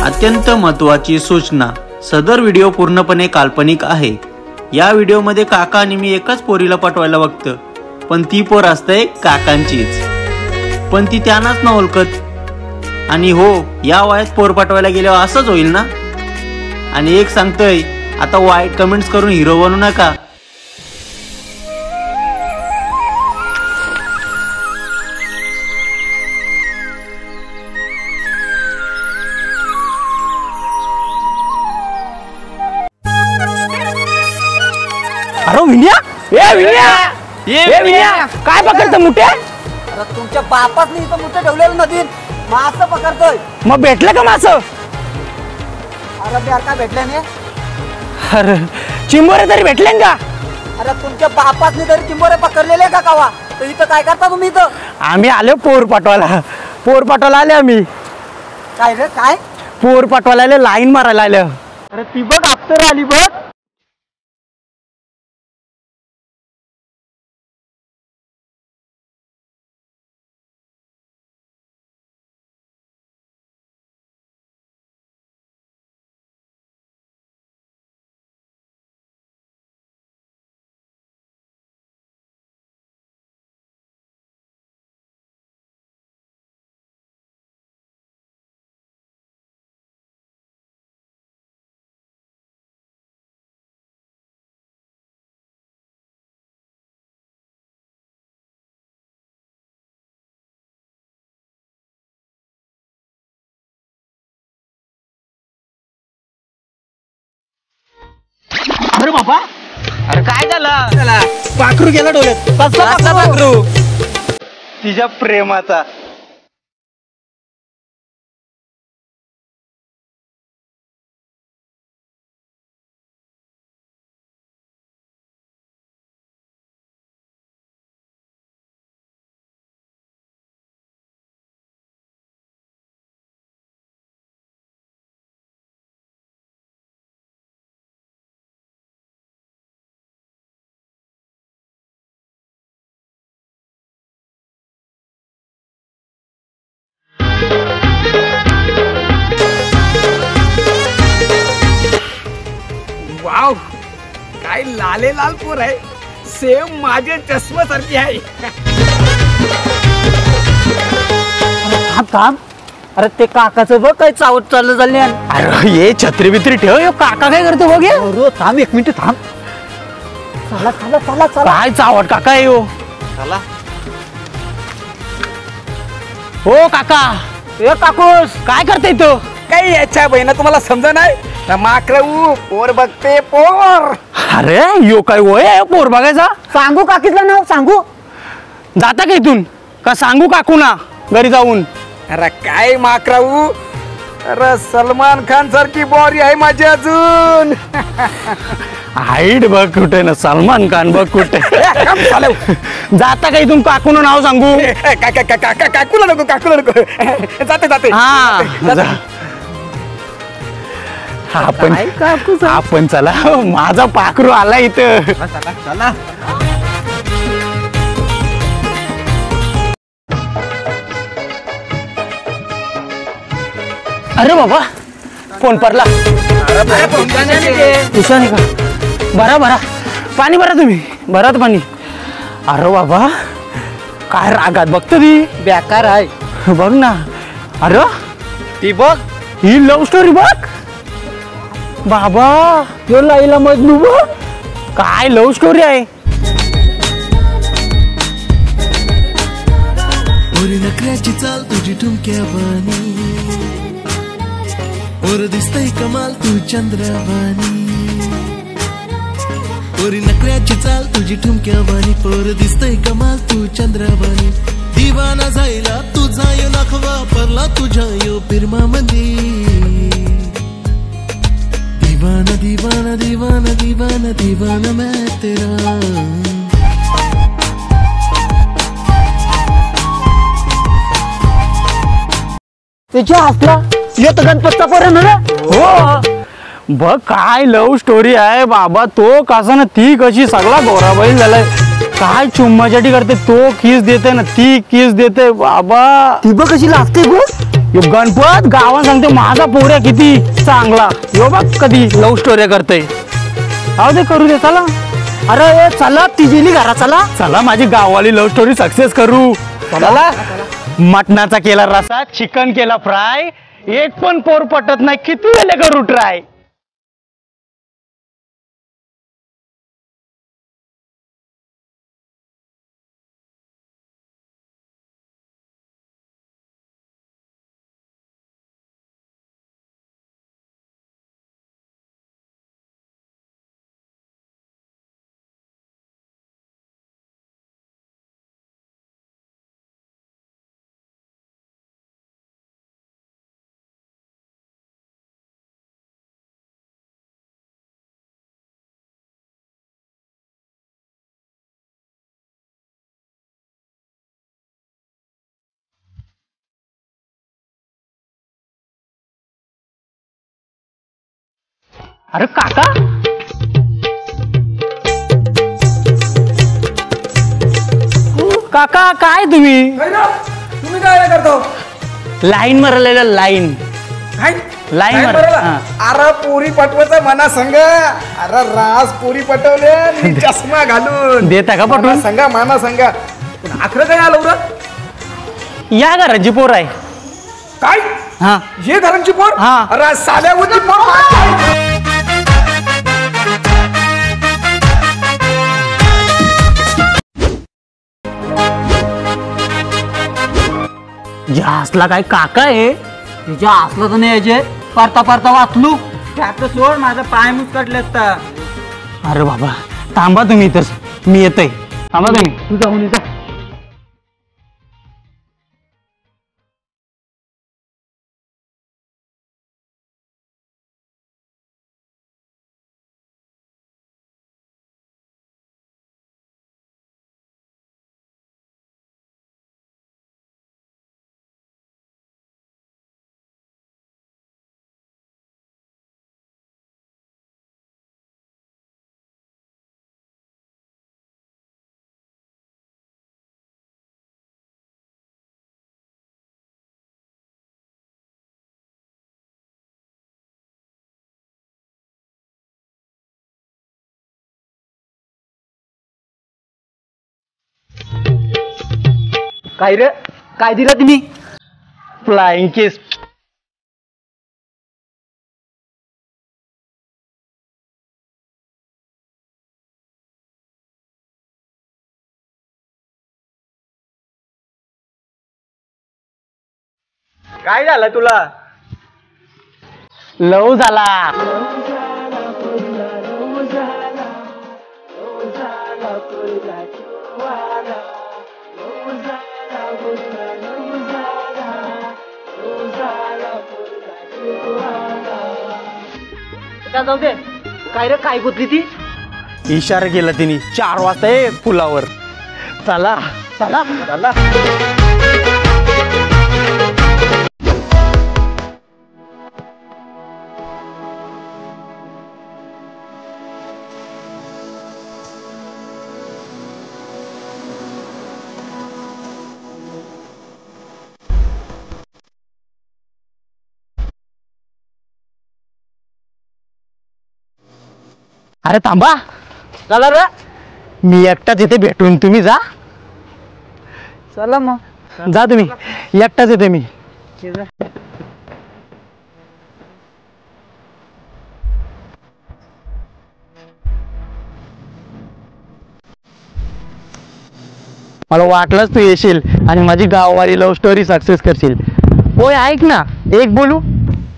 अत्यंत महत्त्वाची सूचना, सदर व्हिडिओ पूर्णपणे काल्पनिक आहे। या व्हिडिओमध्ये काका आणि मी एकाच पोरीला पटवायला बघतो, पण ती पोर असते काकांचीच, पण ती त्यांनाच न ओळखत। आणि हो, या वयात पोर पटवायला गेल्यावर असंच होईल ना। आणि एक सांगतोय, आता वाईट कमेंट्स करून हिरो बनू नका। अरे विन्या, विन्या काय पकडतो मुठे? अरे तुमच्या बापासनी इथं मुठे ठेवलेलं नदीत मासं पकडतोय। मग भेटलं का मासं? अरे बेर काय भेटले नाही? अरे चिंबोरे तरी भेटले का? अरे तुमच्या बापासनी तरी चिंबोरे पकडलेले का कावा? तर इथं काय करता तुम्ही इथं? आम्ही आलो पोर पाठवायला आले आम्ही। काय रे काय? पोर पाठवायला आले, लाईन मारायला आलं। अरे ती बघ अफ्तर आली बघ। अरे बाबा, अरे काय झालं? पाखरू गेला डोळ्यात। कसला पाखरू? तिच्या प्रेमाचा। वाव, काय लाले लाल पोर आहे, सेम माझे चष्मा सारखी आहे। थांब, अरे ते काकाचं बघ काय चावत चाललं झाले। अरे ये छत्री बित्री ठेव, यो काका काय करतो बघ। अरे थांब एक मिनिट थांब। चला चला चला चला। काय चावट काका आहे यो? चला। हो काका, ए काकूस काय करते तो? काही याच्या बहिणा तुम्हाला समजा नाही ना, माकरऊ पोर बघते पोर। अरे यो काय वय आहे पोर बघायचा? सांगू काकीचं नाव सांगू? जाता का इथून का सांगू काकू ना घरी जाऊन? अरे काय माकराऊ, अरे सलमान खान सारखी बॉडी आहे माझी अजून। हाईट बघ कुठे ना, सलमान खान बघ कुठे। जाता का इथून काकू ना नाव सांगू? काकूला नको, काकूला नको, जाते जाते। हा आपण चला, माझा पाखरू आला इथं। चला चला। अरे बाबा, फोन पडला। तुझा का? भरा पाणी भरा, तुम्ही भरा पाणी। अरे बाबा काय रागात बघतो ती, बेकार आहे बघ ना। अरे ती बघ, ही लव्ह स्टोरी बघ बाबा। यो लैला मजनू बघ, काय लव्ह स्टोरी आहे। ओरी नखऱ्याची चाल तुझी ठुमक्यावानी, ओर दिसतय कमाल तू चंद्रवाणी। ओरी नखऱ्याची चाल तुझी ठुमक्यावानी, पोर दिसतय कमाल तू चंद्रवाणी। दिवाना जायला तुझा यो नखवा परला तुझ्या यो पिरमामंदी। दीवाना दीवाना दीवाना दीवाना दीवाना मैं तेरा। त्याच्या हसला येत गणपतचा पोर ना। हो बघ काय लव्ह स्टोरी आहे बाबा। तो कसा ना ती कशी, सगळा गोरा बैल झालाय। काय चुम्माचाटी करते, तो किस देते ना ती किस देते बाबा। ती बघ कशी लागते गो। यो गणपत गावात सांगते माझा पोऱ्या किती चांगला. यो बघ कधी लव्ह स्टोरी करतोय. अहो ते करू दे चला. अरे चला ती गेली घरा. चला चला माझी गाववाली लव्ह स्टोरी सक्सेस करू. चला. मटणाचा केला रसा, चिकन केला फ्राय, एक पण पोर पटत नाही, किती वेळे करू ट्राय. अरे काका काका काय तुम्ही तुम्ही काय करतो? लाईन मारलेला लाईन लाईन अरे पोरी पटवायचा मना संग. अरे रास पोरी पटवले आणि चष्मा घालून देता का पटवून? संगा माना संगा. आखरं काय आलं उरत? या घराची पोर आहे. काय हा हे घरांची पोर? हा. अरे साल्या होती पोर. या असला काय काका आहे. तिच्या असलं तर नाही यायचे. परता परता वाचलू त्याचं सोड. माझा पाय मुसकटले असता. अरे बाबा थांबा तुम्ही तर मी येतोय. थांबा तुम्ही. तू जाऊन ये जा. काय रे काय दिलं तुम्ही? Flying kiss. काय झालं तुला? लव झाला. जाऊ दे. काय रे काय गुतली ती? इशारा केला तिने 4 वाजता ये पुलावर. चला चला चला. अरे थांबा. चला रे. मी एकटाच येते भेटून तुम्ही जा. चला मग. जा तुम्ही. एकटाच येते मी. मला वाटलंच तू येशील आणि माझी गाववाली लव्ह स्टोरी सक्सेस करशील. होय ऐक ना एक बोलू.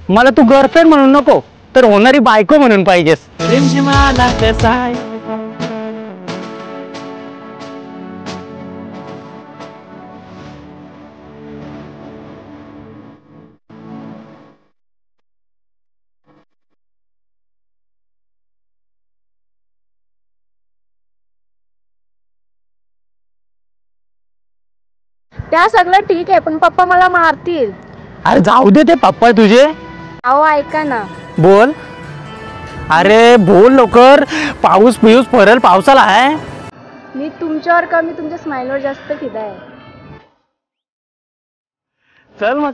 मला तू गर्लफ्रेंड म्हणून नको तर होणारी बायको म्हणून पाहिजेस. त्या सगळं ठीक आहे पण पप्पा मला मारतील. अरे जाऊ दे ते पप्पा तुझे. अहो ऐका ना. बोल. अरे बोल लवकर. पाऊस पिऊस पडेल. पावसाला आहे. मी तुमच्यावर कमी तुमच्या स्माईलवर जास्त फिदा आहे. चल मग.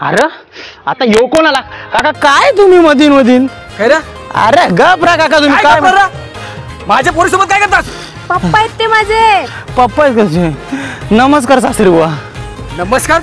अरे आता यो कोण आला काका? काय तुम्ही मधीन मधीन? खरं अरे गपरा काका तुम्ही काय माझ्या पोरीसोबत काय करतास? पप्पा आहेत ते माझे. पप्पा आहेत कसे? नमस्कार सासरी बुवा. नमस्कार.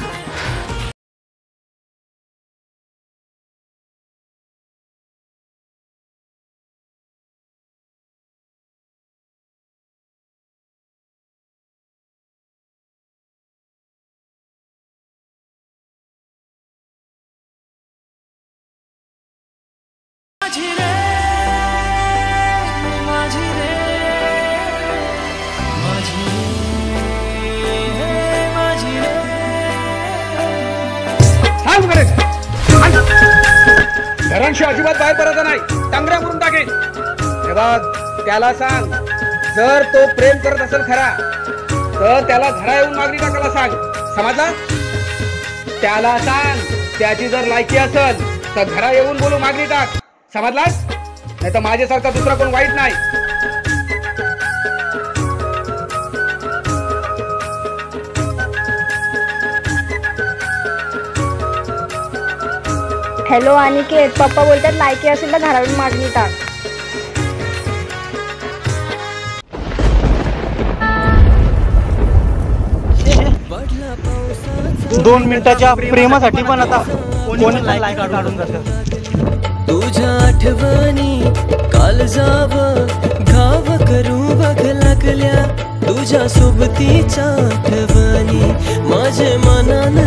घरांशी अजिबात बाहेर पडायचा नाही, टांगऱ्या करून टाकेन. हे बघ, त्याला सांग जर तो प्रेम करत असेल खरा तर त्याला घरा येऊन मागणी टाकायला सांग. समजला? त्याला सांग त्याची जर लायकी असेल तर घरा येऊन बोलू मागणी टाक. समजलास? नाही तर माझ्यासारखा दुसरा कोण वाईट नाही. हॅलो अनिकेत, पप्पा बोलतात लायकी असेल तर घरावरून मागणी टाक. दोन मिनिटाच्या प्रेमासाठी पण आता कोणी लाईक काढून जातं. तुझ्या आठवणी काल जाव घाव करू बघ लागल्या, तुझ्या सोबतीच्या आठवणी माझे मनान